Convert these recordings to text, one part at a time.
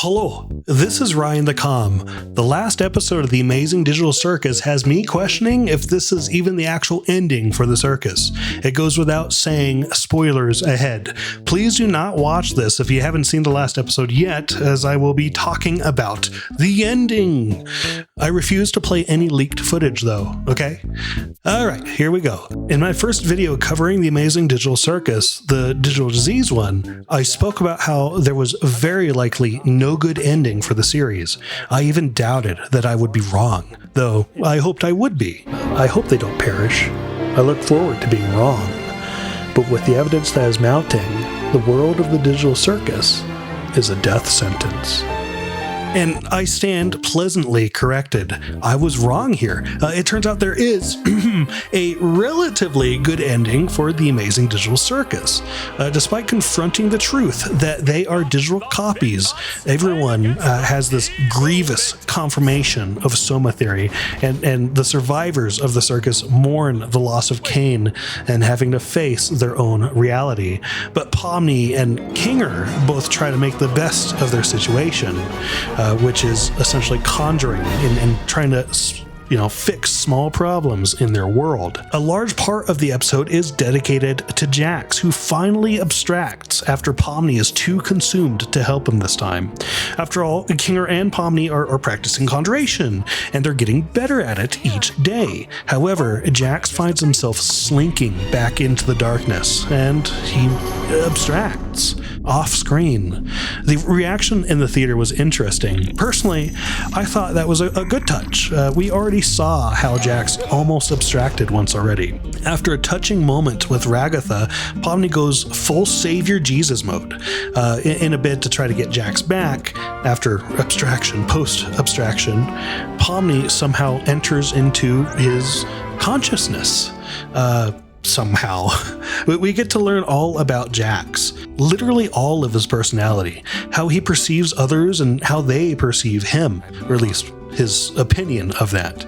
Hello, this is Ryan the Comm. The last episode of the Amazing Digital Circus has me questioning if this is even the actual ending for the circus. It goes without saying, spoilers ahead. Please do not watch this if you haven't seen the last episode yet, as I will be talking about the ending. I refuse to play any leaked footage though, okay? Alright, here we go. In my first video covering the Amazing Digital Circus, the Digital Disease one, I spoke about how there was very likely no good ending for the series. I even doubted that I would be wrong, though I hoped I would be. I hope they don't perish. I look forward to being wrong. But with the evidence that is mounting, the world of the digital circus is a death sentence. And I stand pleasantly corrected. I was wrong here. It turns out there is a relatively good ending for the Amazing Digital Circus. Despite confronting the truth that they are digital copies, everyone has this grievous confirmation of Soma theory, and the survivors of the circus mourn the loss of Caine and having to face their own reality. But Pomni and Caine both try to make the best of their situation. Which is essentially conjuring and trying to, fix small problems in their world. A large part of the episode is dedicated to Jax, who finally abstracts after Pomni is too consumed to help him this time. After all, Caine and Pomni are practicing conjuration, and they're getting better at it each day. However, Jax finds himself slinking back into the darkness, and he abstracts off-screen. The reaction in the theater was interesting. Personally, I thought that was a good touch. We already saw how Jax almost abstracted once already. After a touching moment with Ragatha, Pomni goes full Savior Jesus mode in a bid to try to get Jax back. After abstraction, post-abstraction, Pomni somehow enters into his consciousness. Somehow. We get to learn all about Jax, literally all of his personality, how he perceives others and how they perceive him, or at least his opinion of that.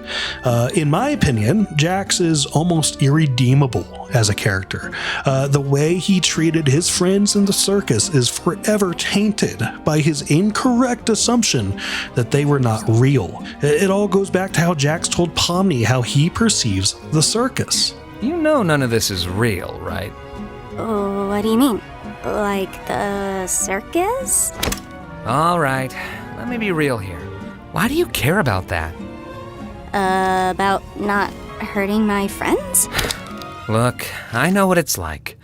In my opinion, Jax is almost irredeemable as a character. The way he treated his friends in the circus is forever tainted by his incorrect assumption that they were not real. It all goes back to how Jax told Pomni how he perceives the circus. You know none of this is real, right? Oh, what do you mean? Like the circus? All right, let me be real here. Why do you care about that? About not hurting my friends? Look, I know what it's like.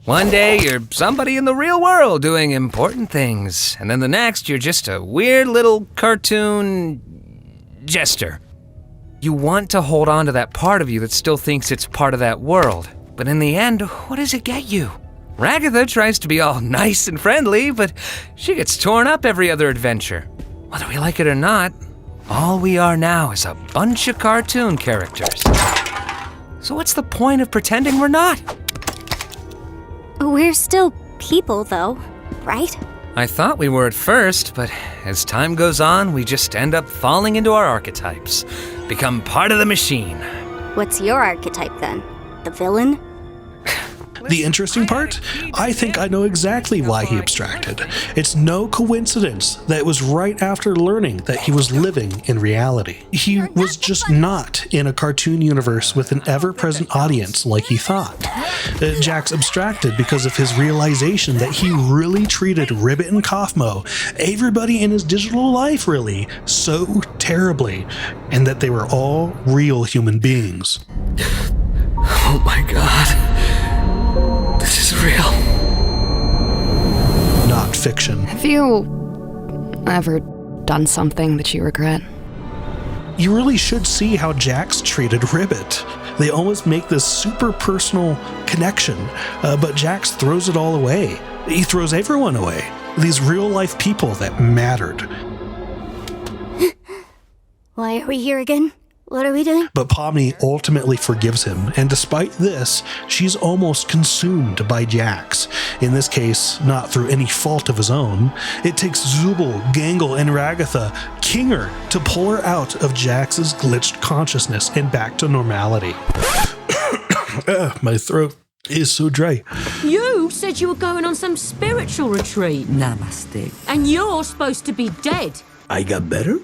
One day you're somebody in the real world doing important things, and then the next you're just a weird little cartoon jester. You want to hold on to that part of you that still thinks it's part of that world. But in the end, what does it get you? Ragatha tries to be all nice and friendly, but she gets torn up every other adventure. Whether we like it or not, all we are now is a bunch of cartoon characters. So what's the point of pretending we're not? We're still people, though, right? I thought we were at first, but as time goes on, we just end up falling into our archetypes, become part of the machine. What's your archetype, then? The villain? The interesting part? I think I know exactly why he abstracted. It's no coincidence that it was right after learning that he was living in reality. He was just not in a cartoon universe with an ever-present audience like he thought. Jax abstracted because of his realization that he really treated Ribbit and Kaufmo, everybody in his digital life really, so terribly, and that they were all real human beings. Oh my god. This is real. Not fiction. Have you ever done something that you regret? You really should see how Jax treated Ribbit. They almost make this super personal connection, but Jax throws it all away. He throws everyone away. These real life people that mattered. Why are we here again? What are we doing? But Pomni ultimately forgives him, and despite this, she's almost consumed by Jax. In this case, not through any fault of his own. It takes Zooble, Gangle, and Ragatha, Caine, to pull her out of Jax's glitched consciousness and back to normality. My throat is so dry. You said you were going on some spiritual retreat. Namaste. And you're supposed to be dead. I got better?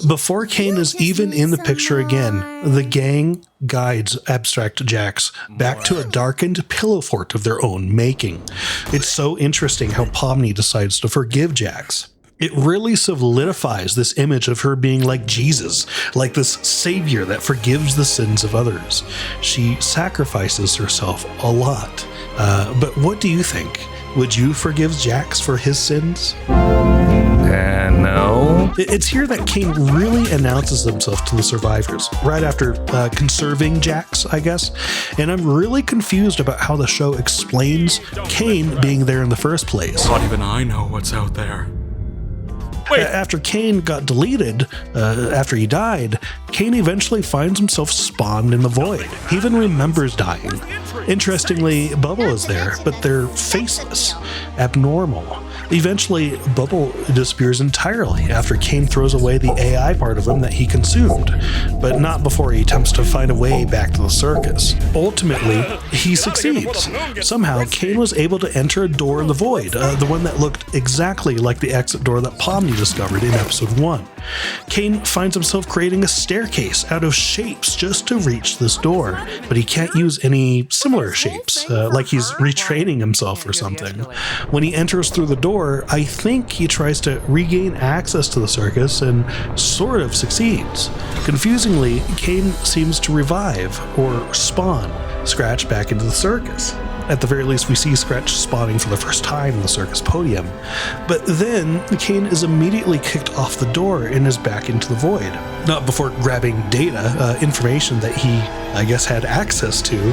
Before Caine is even in the picture again, the gang guides Abstract Jax back to a darkened pillow fort of their own making. It's so interesting how Pomni decides to forgive Jax. It really solidifies this image of her being like Jesus, like this savior that forgives the sins of others. She sacrifices herself a lot. But what do you think? Would you forgive Jax for his sins? No. It's here that Caine really announces himself to the survivors, right after conserving Jax, I guess. And I'm really confused about how the show explains Caine being there in the first place. Not even I know what's out there. Wait. After Caine got deleted, after he died, Caine eventually finds himself spawned in the void. He even remembers dying. Interestingly, Bubble is there, but they're faceless, abnormal. Eventually, Bubble disappears entirely after Caine throws away the AI part of him that he consumed, but not before he attempts to find a way back to the circus. Ultimately, he succeeds. Somehow, Caine was able to enter a door in the void, the one that looked exactly like the exit door that Pomni discovered in episode 1. Caine finds himself creating a staircase out of shapes just to reach this door, but he can't use any similar shapes, like he's retraining himself or something. When he enters through the door, I think he tries to regain access to the circus and sort of succeeds. Confusingly, Caine seems to revive or spawn Scratch back into the circus. At the very least, we see Scratch spawning for the first time in the circus podium. But then, Caine is immediately kicked off the door and is back into the void. Not before grabbing data, information that he, I guess, had access to,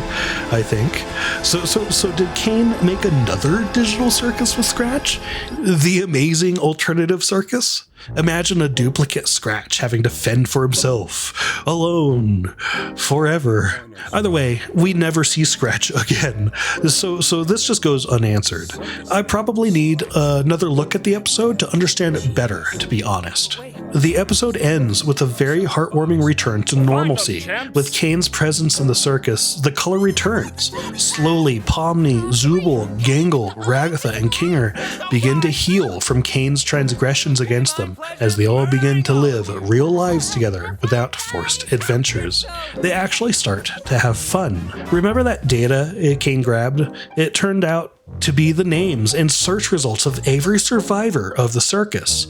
I think. So did Caine make another digital circus with Scratch? The Amazing Alternative Circus? Imagine a duplicate Scratch having to fend for himself, alone, forever. Either way, we never see Scratch again. So this just goes unanswered. I probably need another look at the episode to understand it better, to be honest. The episode ends with a very heartwarming return to normalcy. With Caine's presence in the circus, the color returns. Slowly, Pomni, Zooble, Gangle, Ragatha, and Kinger begin to heal from Caine's transgressions against them, as they all begin to live real lives together without forced adventures. They actually start to have fun. Remember that data Caine grabbed? It turned out to be the names and search results of every survivor of the circus,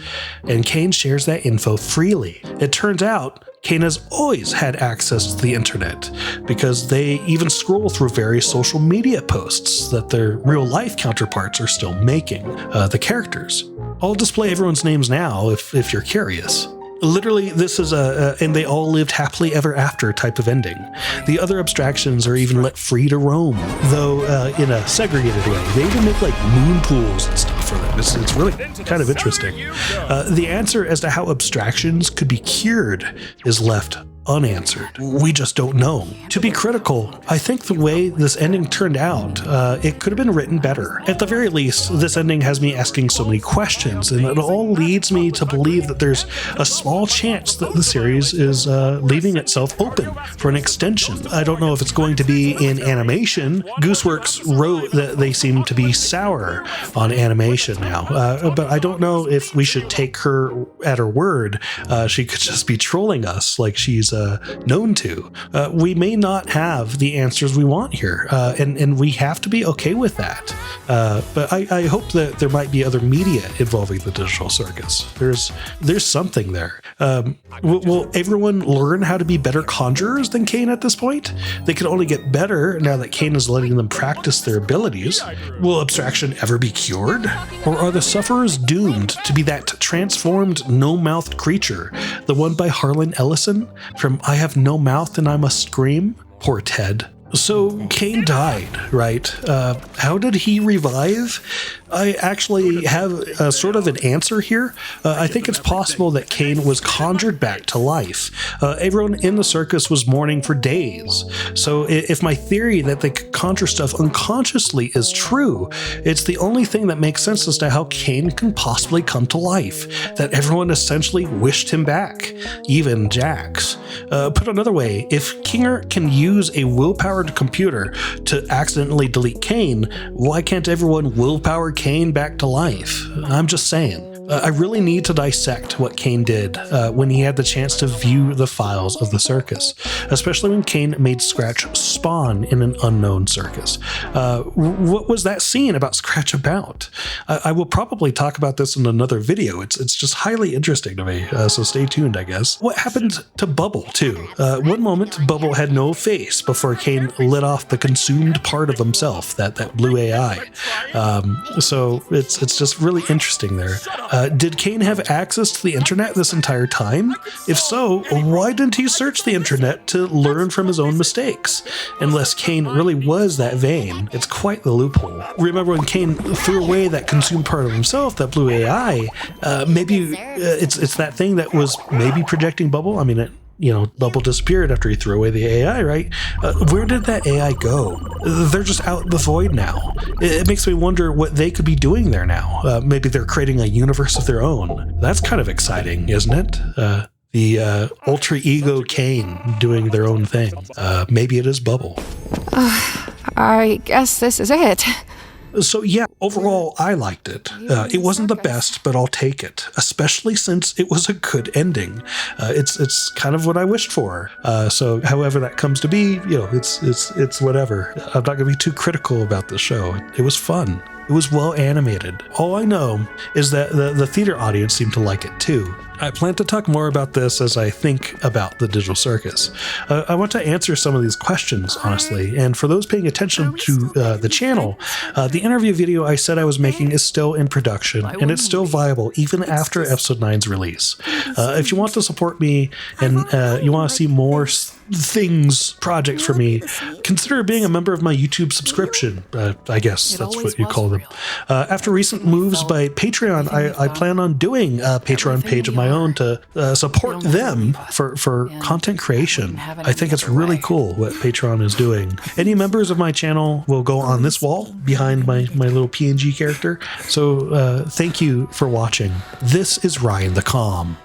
and Caine shares that info freely. It turns out Caine has always had access to the internet, because they even scroll through various social media posts that their real-life counterparts are still making, the characters. I'll display everyone's names now if you're curious. Literally, this is and they all lived happily ever after type of ending. The other abstractions are even let free to roam, though in a segregated way. They even make like moon pools and stuff for them. It's really kind of interesting. The answer as to how abstractions could be cured is left unanswered. We just don't know. To be critical, I think the way this ending turned out, it could have been written better. At the very least, this ending has me asking so many questions, and it all leads me to believe that there's a small chance that the series is leaving itself open for an extension. I don't know if it's going to be in animation. Gooseworks wrote that they seem to be sour on animation now, but I don't know if we should take her at her word. She could just be trolling us like she's known to. We may not have the answers we want here, and we have to be okay with that. But I hope that there might be other media involving the digital circus. There's something there. Will everyone learn how to be better conjurers than Caine at this point? They can only get better now that Caine is letting them practice their abilities. Will abstraction ever be cured? Or are the sufferers doomed to be that transformed no-mouthed creature, the one by Harlan Ellison from I Have No Mouth and I Must Scream? Poor Ted. So Caine died, right? How did he revive? I actually have a sort of an answer here. I think it's possible that Caine was conjured back to life. Everyone in the circus was mourning for days. So if my theory that they could conjure stuff unconsciously is true, it's the only thing that makes sense as to how Caine can possibly come to life, that everyone essentially wished him back, even Jax. Put another way, if Kinger can use a will-powered computer to accidentally delete Caine, why can't everyone willpower Caine back to life? I'm just saying. I really need to dissect what Caine did when he had the chance to view the files of the circus, especially when Caine made Scratch spawn in an unknown circus. What was that scene about Scratch about? I will probably talk about this in another video. It's just highly interesting to me, so stay tuned, I guess. What happened to Bubble, too? One moment, Bubble had no face before Caine lit off the consumed part of himself, that blue AI. So it's just really interesting there. Did Caine have access to the internet this entire time? If so, why didn't he search the internet to learn from his own mistakes? Unless Caine really was that vain, it's quite the loophole. Remember when Caine threw away that consumed part of himself, that blue AI? Maybe it's that thing that was maybe projecting Bubble? I mean, Bubble disappeared after he threw away the AI, right? Where did that AI go? They're just out in the void now. It makes me wonder what they could be doing there now. Maybe they're creating a universe of their own. That's kind of exciting, isn't it? The ultra ego Caine doing their own thing. Maybe it is Bubble. I guess this is it. So yeah, overall, I liked it. It wasn't the best, but I'll take it, especially since it was a good ending. It's kind of what I wished for. So however that comes to be, it's whatever. I'm not going to be too critical about the show. It was fun. It was well animated. All I know is that the theater audience seemed to like it too. I plan to talk more about this as I think about the Digital Circus. I want to answer some of these questions, honestly, and for those paying attention to the channel, the interview video I said I was making is still in production, and it's still viable even after Episode 9's release. If you want to support me and you want to see more projects for me, consider being a member of my YouTube subscription. I guess that's what you call them. After recent moves by Patreon, I plan on doing a Patreon page of my own to support them for content creation. I think it's really cool what Patreon is doing. Any members of my channel will go on this wall behind my little PNG character. So thank you for watching. This is Ryan the Calm.